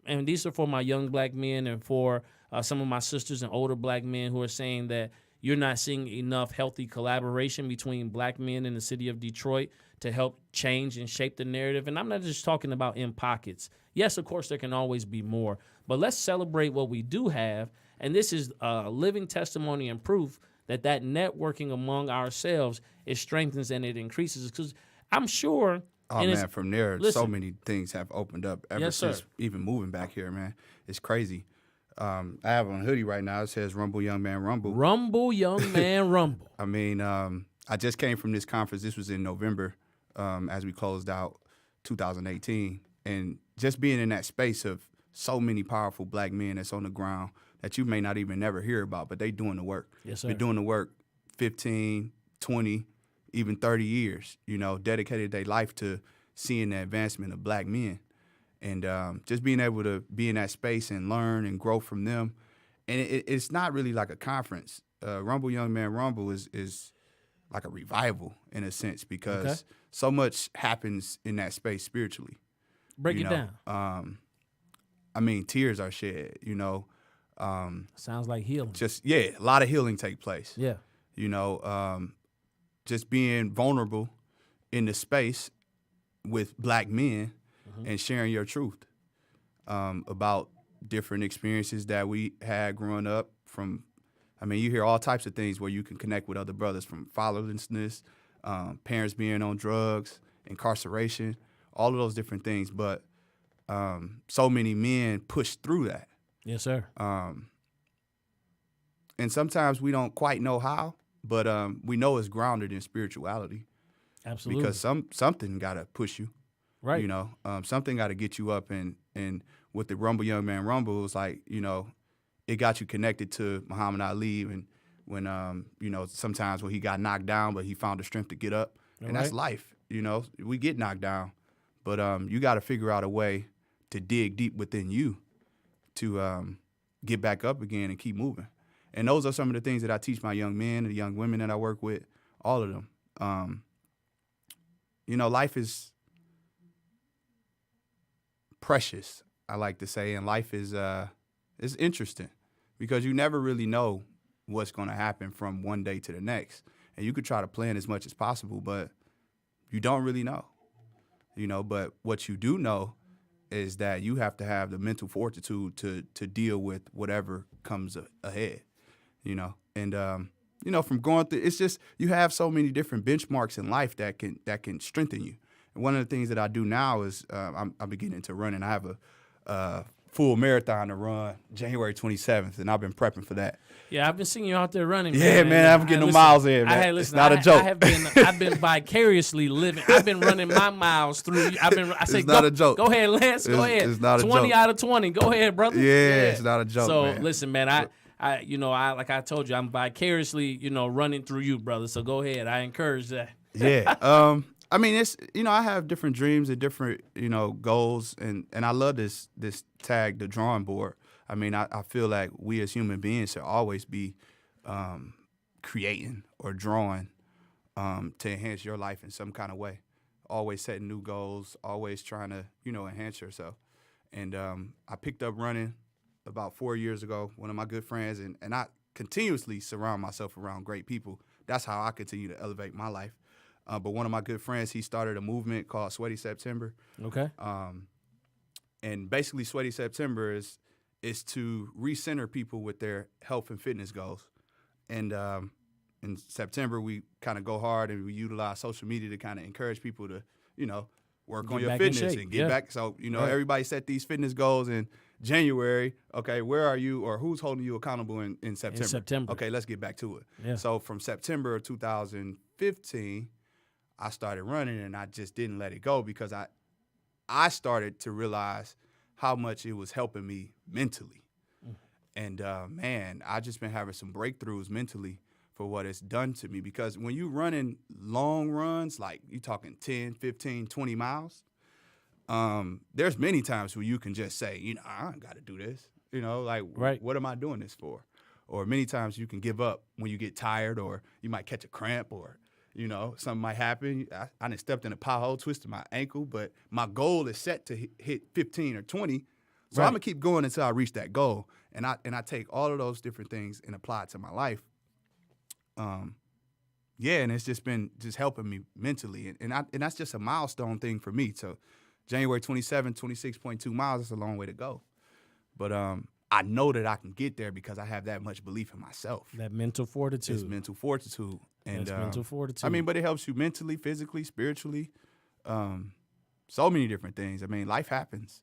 and these are for my young black men and for some of my sisters and older black men who are saying that you're not seeing enough healthy collaboration between black men in the city of Detroit to help change and shape the narrative. And I'm not just talking about in pockets. Yes, of course, there can always be more. But let's celebrate what we do have. And this is living testimony and proof that networking among ourselves, it strengthens and it increases. Because I'm sure... Oh, man, from there, listen, so many things have opened up ever Yes, since sir. even moving back here, man. It's crazy. I have on a hoodie right now. It says Rumble Young Man Rumble. Rumble, young man, rumble. I mean, I just came from this conference. This was in November as we closed out 2018. And just being in that space of so many powerful black men that's on the ground that you may not even never hear about, but they doing the work. Yes, sir. Been doing the work 15, 20, even 30 years, dedicated their life to seeing the advancement of black men. And just being able to be in that space and learn and grow from them. And it's not really like a conference. Rumble Young Man Rumble is like a revival in a sense because so much happens in that space spiritually. Break it down. I mean, tears are shed, Sounds like healing. a lot of healing take place. Yeah. Just being vulnerable in the space with black men and sharing your truth about different experiences that we had growing up you hear all types of things where you can connect with other brothers, from fatherlessness, parents being on drugs, incarceration, all of those different things. But so many men push through that. Yes, sir. And sometimes we don't quite know how, but we know it's grounded in spirituality. Absolutely. Because something got to push you. Right. Something got to get you up. And with the Rumble Young Man Rumble, it was like, it got you connected to Muhammad Ali. And when, sometimes when he got knocked down, but he found the strength to get up. And that's life. We get knocked down. But you got to figure out a way to dig deep within you to get back up again and keep moving. And those are some of the things that I teach my young men and the young women that I work with, all of them. Life is precious, I like to say, and life is interesting because you never really know what's going to happen from one day to the next. And you could try to plan as much as possible, but you don't really know. But what you do know is that you have to have the mental fortitude to deal with whatever comes ahead, And from going through, it's just you have so many different benchmarks in life that can strengthen you. And one of the things that I do now is I'm beginning into running. I have a full marathon to run January 27th, and I've been prepping for that. Yeah, I've been seeing you out there running. Yeah, man, I'm getting the miles in, man. It's not a joke. I've been vicariously living. I've been running my miles through. It's not a joke. Go ahead, Lance. Go ahead. It's not a 20 joke. out of 20. Go ahead, brother. Yeah, it's not a joke. So man. listen, man, I like I told you, I'm vicariously, running through you, brother. So go ahead. I encourage that. Yeah. I mean, it's I have different dreams and different goals, and I love this tag, the drawing board. I mean, I feel like we as human beings should always be creating or drawing to enhance your life in some kind of way. Always setting new goals, always trying to enhance yourself. And I picked up running about 4 years ago. One of my good friends, and I continuously surround myself around great people. That's how I continue to elevate my life. But one of my good friends, he started a movement called Sweaty September. Okay. And basically, Sweaty September is to recenter people with their health and fitness goals. And in September, we kind of go hard and we utilize social media to kind of encourage people to, work Get on your back in fitness shape, and get yeah. back. So, Right. everybody set these fitness goals in January. Okay, where are you, or who's holding you accountable in September? September. Okay, let's get back to it. Yeah. So from September of 2015, I started running, and I just didn't let it go because I started to realize how much it was helping me mentally. And, man, I just been having some breakthroughs mentally for what it's done to me. Because when you running long runs, like you talking 10, 15, 20 miles, there's many times where you can just say, I ain't got to do this. Right. What am I doing this for? Or many times you can give up when you get tired, or you might catch a cramp, or, something might happen. I done stepped in a pothole, twisted my ankle, but my goal is set to hit 15 or 20. So Right. I'm going to keep going until I reach that goal. And I take all of those different things and apply it to my life. And it's just been helping me mentally. And that's just a milestone thing for me. So January 27, 26.2 miles, that's a long way to go. But I know that I can get there because I have that much belief in myself. That mental fortitude. It's mental fortitude. And That's mental fortitude. I mean, but it helps you mentally, physically, spiritually, so many different things. I mean, life happens.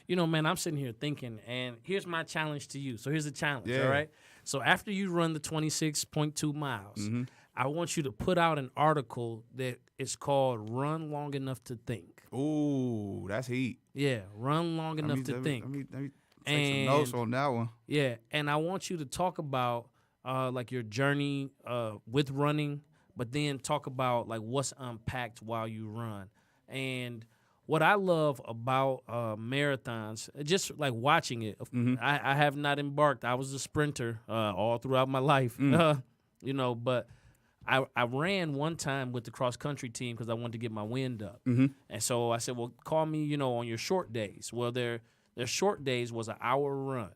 Man, I'm sitting here thinking, and here's my challenge to you. So here's the challenge, Yeah. all right? So after you run the 26.2 miles, Mm-hmm. I want you to put out an article that is called Run Long Enough to Think. Ooh, that's heat. Yeah, run long enough to think. Let me take some notes on that one. Yeah, and I want you to talk about like your journey with running, but then talk about like what's unpacked while you run. And what I love about marathons, just like watching it, I have not embarked. I was a sprinter all throughout my life, but I ran one time with the cross-country team because I wanted to get my wind up. And so I said, well, call me, on your short days. Well, their short days was an hour run.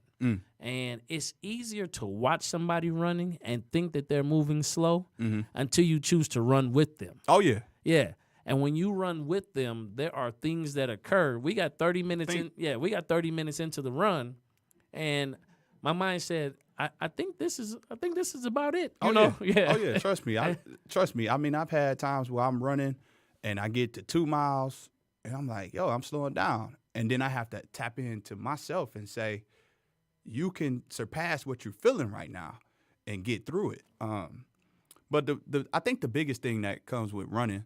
And it's easier to watch somebody running and think that they're moving slow until you choose to run with them. Oh, yeah. Yeah. And when you run with them, there are things that occur. We got 30 minutes we got 30 minutes into the run, and my mind said, I think this is about it. You know? Yeah. Oh yeah. Trust me. I mean, I've had times where I'm running and I get to 2 miles and I'm like, yo, I'm slowing down. And then I have to tap into myself and say, you can surpass what you're feeling right now and get through it. But I think the biggest thing that comes with running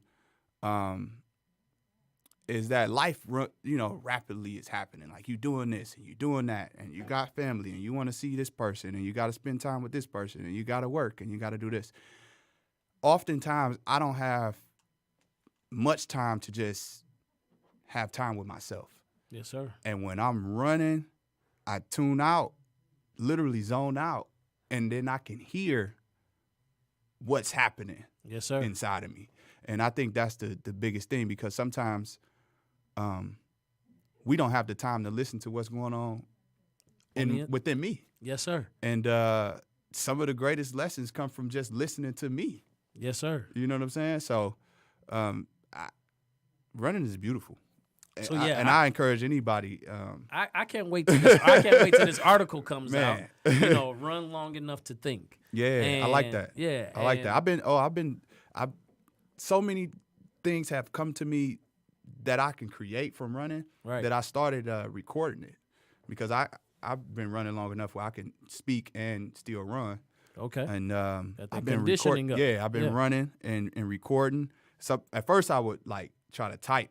is that life, rapidly is happening. Like, you doing this and you doing that, and you got family, and you want to see this person, and you got to spend time with this person, and you got to work, and you got to do this. Oftentimes, I don't have much time to just have time with myself. Yes, sir. And when I'm running, I tune out, literally zone out, and then I can hear what's happening Yes, sir. inside of me. And I think that's the biggest thing, because sometimes we don't have the time to listen to what's going on within me. Yes, sir. And some of the greatest lessons come from just listening to me. Yes, sir. You know what I'm saying? So running is beautiful. So, I encourage anybody. I can't wait till this article comes out. Man. Run long enough to think. Yeah, I like that. Yeah, I like that. So many things have come to me that I can create from running, Right. that I started recording it, because I've been running long enough where I can speak and still run. Okay. And Got the I've been conditioning recording. up. Yeah, I've been running and recording. So at first I would like try to type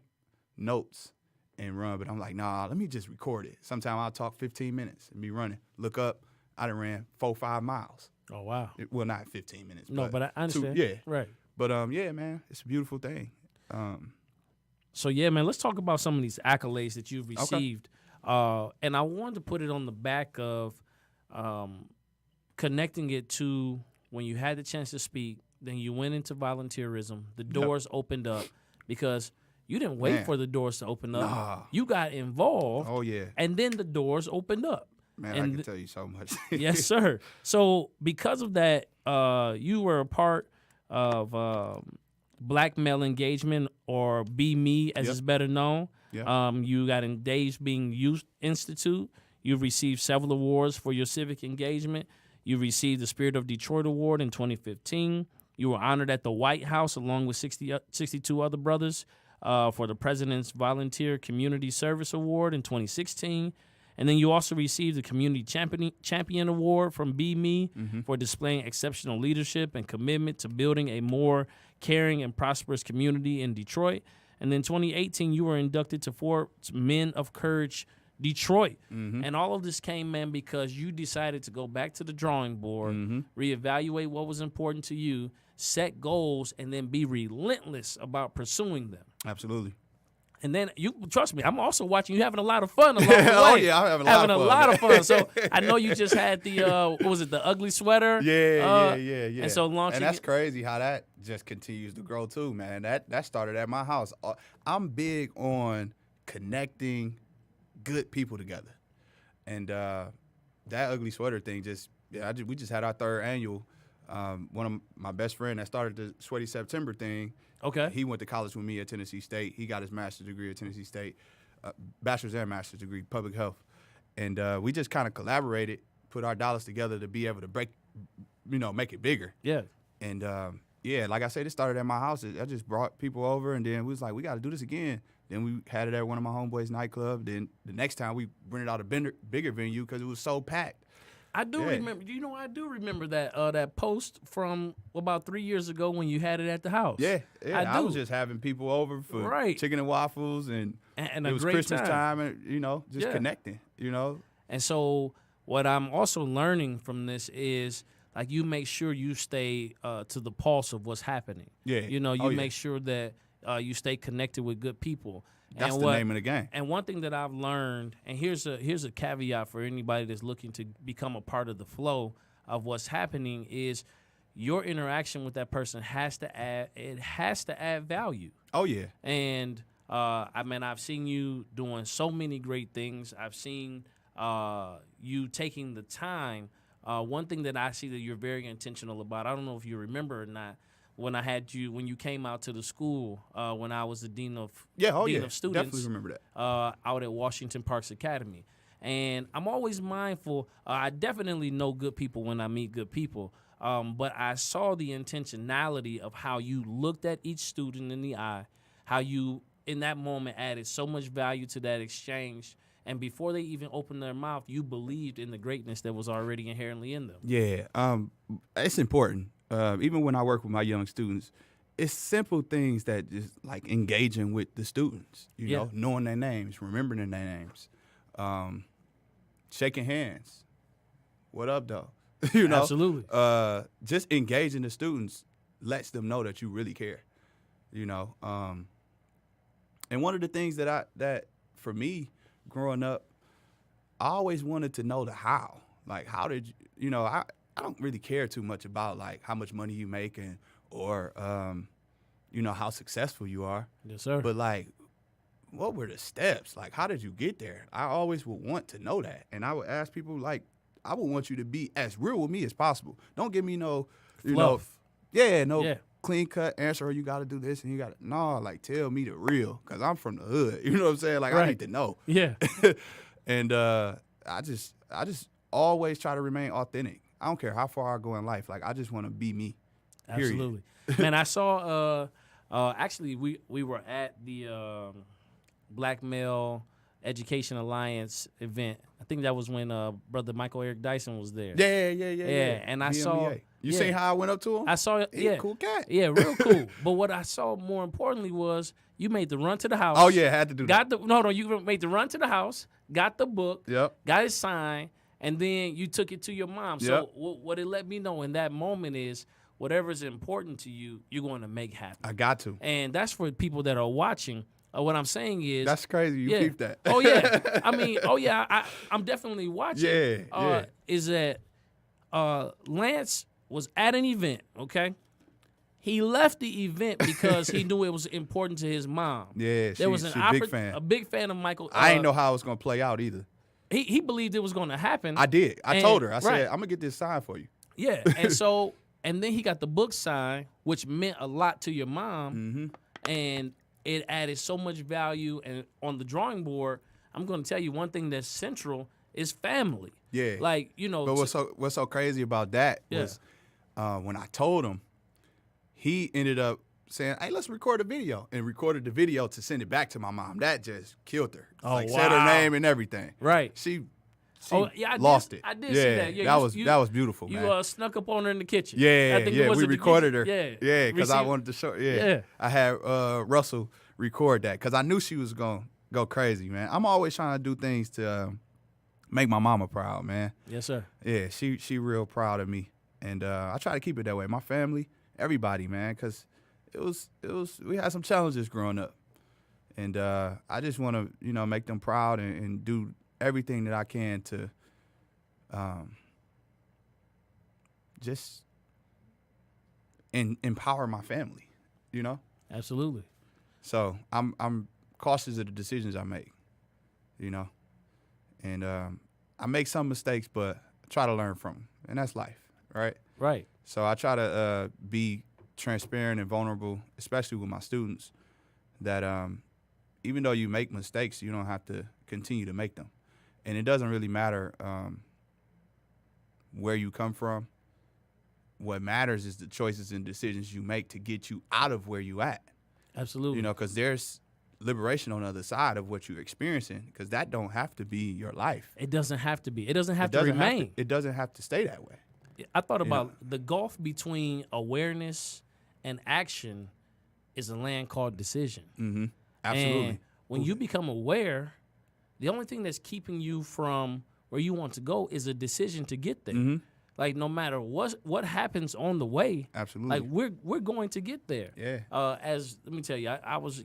notes and run, but I'm like, nah, let me just record it. Sometimes I'll talk 15 minutes and be running. Look up, I done ran 4-5 miles. Oh, wow. Well, not 15 minutes. No, but I understand. Yeah. Right. But yeah, man, it's a beautiful thing. So yeah, man, let's talk about some of these accolades that you've received. And I wanted to put it on the back of connecting it to when you had the chance to speak, then you went into volunteerism. The doors opened up because you didn't wait for the doors to open up. Nah. You got involved. Oh, yeah. And then the doors opened up. Man, and I can tell you so much. Yes, sir. So because of that, you were a part of Black Male Engagement, or Be Me, as it's better known. Yep. You got engaged being Youth Institute. You've received several awards for your civic engagement. You received the Spirit of Detroit Award in 2015. You were honored at the White House along with 62 other brothers for the President's Volunteer Community Service Award in 2016. And then you also received the Community Champion Award from Be Me for displaying exceptional leadership and commitment to building a more caring and prosperous community in Detroit. And then 2018, you were inducted to Forbes Men of Courage Detroit. And all of this came, man, because you decided to go back to the drawing board, reevaluate what was important to you, set goals, and then be relentless about pursuing them. Absolutely. And then you trust me, I'm also watching you having a lot of fun along the way. Oh yeah, I'm having a lot of fun. So I know you just had the what was it, the ugly sweater? Yeah. And so launching, and that's crazy how that just continues to grow too, man. That started at my house. I'm big on connecting good people together, and that ugly sweater thing we just had our third annual. One of my best friend that started the Sweaty September thing. Okay. He went to college with me at Tennessee State. He got his master's degree at Tennessee State, bachelor's and master's degree, public health. And we just kind of collaborated, put our dollars together to be able to make it bigger. Yeah. And like I said, it started at my house. I just brought people over, and then we was like, we got to do this again. Then we had it at one of my homeboys' nightclub. Then the next time we rented out a bigger venue because it was so packed. I do remember. I do remember that post from about 3 years ago when you had it at the house. Yeah. I was do. just having people over for chicken and waffles, and it was great Christmas time, and just connecting. And so what I'm also learning from this is like you make sure you stay to the pulse of what's happening. Yeah. You make sure that you stay connected with good people. That's the name of the game. And one thing that I've learned, and here's a caveat for anybody that's looking to become a part of the flow of what's happening, is your interaction with that person has to add value. Oh yeah. And I've seen you doing so many great things. I've seen you taking the time. One thing that I see that you're very intentional about, I don't know if you remember or not, when you came out to the school when I was the dean of students. Definitely remember that. Out at Washington Parks Academy. And I'm always mindful. I definitely know good people when I meet good people. But I saw the intentionality of how you looked at each student in the eye, how you in that moment added so much value to that exchange. And before they even opened their mouth, you believed in the greatness that was already inherently in them. Yeah, it's important. Even when I work with my young students, it's simple things that just like engaging with the students, you know, knowing their names, remembering their names, shaking hands. What up, though? Absolutely. Just engaging the students lets them know that you really care, And one of the things that for me growing up, I always wanted to know the how. Like, how did you, I don't really care too much about like how much money you make or how successful you are. Yes, sir. But like, what were the steps? Like, how did you get there? I always would want to know that, and I would ask people like, I would want you to be as real with me as possible. Don't give me no, clean cut answer. Or you got to do this and you got to like tell me the real, because I'm from the hood. You know what I'm saying? Like I need to know. Yeah. And I just always try to remain authentic. I don't care how far I go in life. Like, I just want to be me. Period. Absolutely. Man, I saw, actually, we were at the Black Male Education Alliance event. I think that was when Brother Michael Eric Dyson was there. Yeah. And I BMEA. saw. You seen how I went up to him? I saw it. Yeah. Cool cat. Yeah, real cool. But what I saw more importantly was you made the run to the house. Oh, yeah, had to do that. You made the run to the house, got the book, got it signed, and then you took it to your mom. So what it let me know in that moment is whatever is important to you, you're going to make happen. I got to. And that's for people that are watching. What I'm saying is, That's crazy. You keep that. Oh yeah. I mean, oh yeah. I'm definitely watching. Yeah. Is that Lance was at an event? Okay. He left the event because he knew it was important to his mom. Yeah, there was she's an a big fan. A big fan of Michael. I didn't know how it was gonna play out either. He believed it was going to happen. I did. I told her. I said, right. I'm gonna get this signed for you. Yeah, and then he got the book signed, which meant a lot to your mom, and it added so much value. And on the drawing board, I'm going to tell you one thing that's central is family. Yeah. Like, you know. But what's so crazy about that was when I told him, he ended up saying, hey, let's record a video, and recorded the video to send it back to my mom. That just killed her. Said her name and everything. Right. She I lost it. I did see that. Yeah, that was beautiful, man. You snuck up on her in the kitchen. Yeah, I think it was we at the recorded her. kitchen. Yeah, because I wanted to show. Yeah, I had Russell record that because I knew she was gonna go crazy, man. I'm always trying to do things to make my mama proud, man. Yes, sir. Yeah, she real proud of me, and I try to keep it that way. My family, everybody, man, because it was we had some challenges growing up, and I just want to make them proud and do everything that I can to just empower my family, Absolutely. So I'm cautious of the decisions I make, and I make some mistakes, but I try to learn from them, and that's life, right? Right. So I try to be transparent and vulnerable, especially with my students, that even though you make mistakes, you don't have to continue to make them. And it doesn't really matter where you come from. What matters is the choices and decisions you make to get you out of where you at. Absolutely. Because there's liberation on the other side of what you're experiencing, because that don't have to be your life. It doesn't have to be. It doesn't have to remain. It doesn't have to stay that way. I thought about the gulf between awareness and action is a land called decision. Mm-hmm. Absolutely. And when you become aware, the only thing that's keeping you from where you want to go is a decision to get there. Mm-hmm. Like no matter what happens on the way, absolutely, like we're going to get there. Yeah. Let me tell you, I was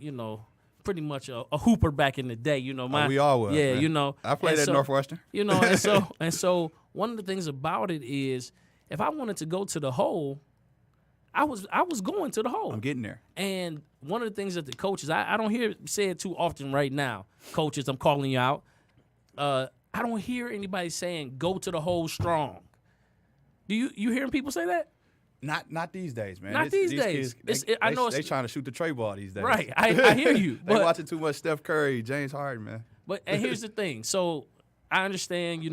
pretty much a hooper back in the day. We all were. Yeah, man. I played at Northwestern. And so one of the things about it is, if I wanted to go to the hole, I was going to the hole. I'm getting there. And one of the things that the coaches, I don't hear said too often right now, coaches, I'm calling you out. I don't hear anybody saying go to the hole strong. Do you hearing people say that? Not these days, man. Not these days. Kids, they trying to shoot the tray ball these days. Right, I hear you. They watching too much Steph Curry, James Harden, man. And here's the thing. So I understand,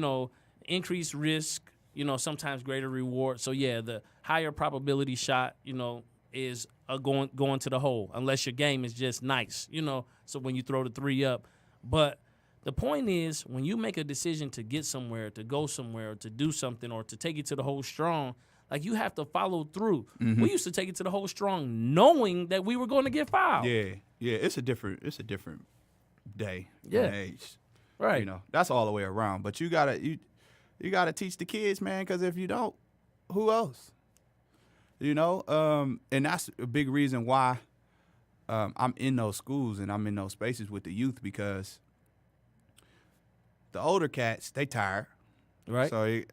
increased risk, sometimes greater reward. So yeah, the higher probability shot, is going to the hole, unless your game is just nice, So when you throw the three up, but the point is, when you make a decision to get somewhere, to go somewhere, or to do something, or to take it to the hole strong, like you have to follow through. Mm-hmm. We used to take it to the hole strong, knowing that we were going to get fouled. Yeah. It's a different day, and age, right? That's all the way around. But you gotta teach the kids, man, because if you don't, who else? And that's a big reason why I'm in those schools and I'm in those spaces with the youth, because the older cats, they tired. Right. So,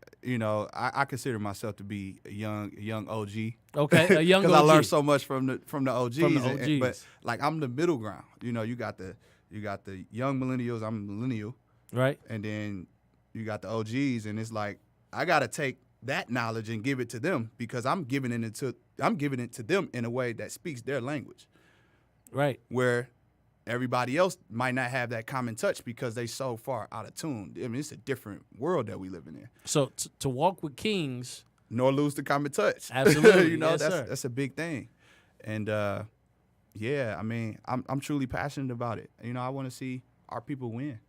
I consider myself to be a young OG. Okay, a young OG. Because I learned so much from the OGs. From the OGs. But like, I'm the middle ground. You got the young millennials. I'm a millennial. Right. And then you got the OGs, and it's like I got to take that knowledge and give it to them, because I'm giving it to them in a way that speaks their language. Right. Where everybody else might not have that common touch because they so far out of tune. I mean, it's a different world that we living in. So to walk with kings, nor lose the common touch. Absolutely. Yes, that's a big thing. And I mean, I'm truly passionate about it. I want to see our people win.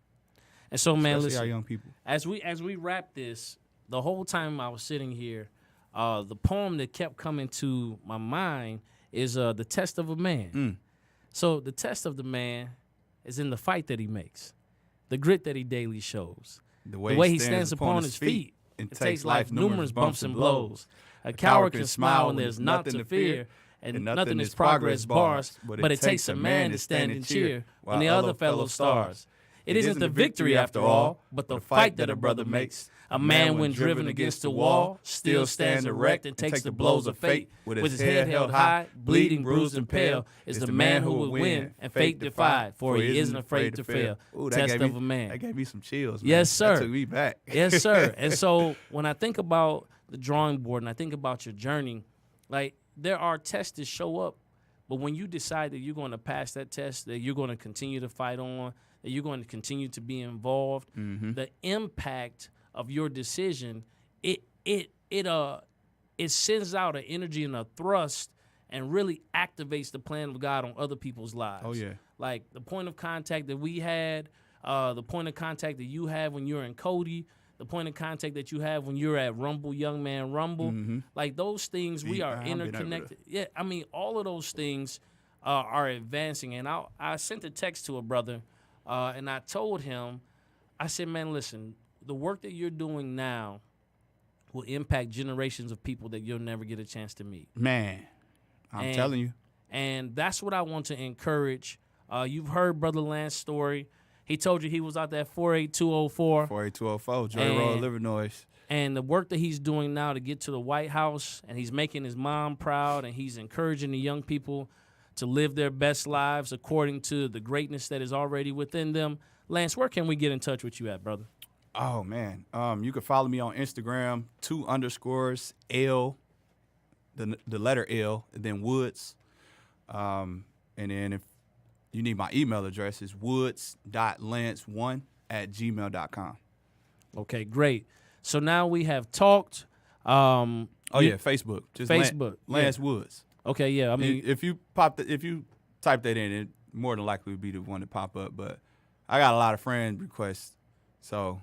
And so, man, especially listen, our young people. As we wrap this, the whole time I was sitting here, the poem that kept coming to my mind is The Test of a Man. Mm. So the test of the man is in the fight that he makes, the grit that he daily shows, the way he stands upon his feet. It takes life numerous bumps and blows. A coward can smile when there's nothing to fear, and nothing is progress bars, but it takes a man to stand and cheer when the other fellow stars. It isn't the victory after all, but the fight that a brother makes. A man, when driven against the wall, still stands erect and takes the blows of fate. With his head held high, bleeding, bruised, and pale, is the man who will win and fate defied, for he isn't afraid to fail. Ooh, Test of a man. That gave me some chills, man. Yes, sir. That took me back. Yes, sir. And so when I think about the drawing board and I think about your journey, like, there are tests that show up, but when you decide that you're going to pass that test, that you're going to continue to fight on, that you're going to continue to be involved, the impact of your decision, it sends out an energy and a thrust and really activates the plan of God on other people's lives. Oh, yeah. Like the point of contact that we had, the point of contact that you have when you're in Cody, the point of contact that you have when you're at Rumble, Young Man Rumble, like those things, we are interconnected. Yeah, I mean, all of those things are advancing. And I sent a text to a brother, and I told him, I said, man, listen, the work that you're doing now will impact generations of people that you'll never get a chance to meet. Man, I'm telling you. And that's what I want to encourage. You've heard Brother Lance's story. He told you he was out there at 48204. 48204, Joy Road, Illinois. And the work that he's doing now to get to the White House, and he's making his mom proud, and he's encouraging the young people to live their best lives according to the greatness that is already within them. Lance, where can we get in touch with you at, brother? Oh, man. You can follow me on Instagram, 2_L, the letter L, and then Woods. And then if you need my email address, it's woods.lance1@gmail.com. Okay, great. So now we have talked. Facebook. Just Facebook. Lance Woods. Okay, yeah. I mean, if you type that in, it more than likely would be the one to pop up. But I got a lot of friend requests, so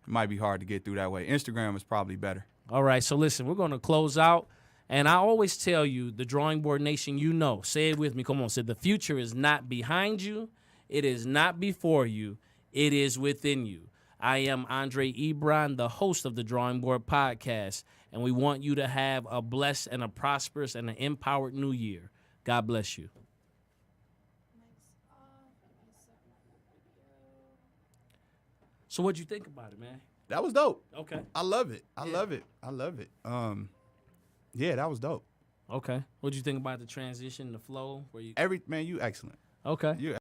it might be hard to get through that way. Instagram is probably better. All right, so listen, we're going to close out. And I always tell you, the Drawing Board Nation, say it with me. Come on, say the future is not behind you. It is not before you. It is within you. I am Andre Ebron, the host of the Drawing Board Podcast, and we want you to have a blessed and a prosperous and an empowered new year. God bless you. So what'd you think about it, man? That was dope. Okay. I love it. I love it. Yeah, that was dope. Okay. What'd you think about the transition, the flow? Man, you excellent. Okay. You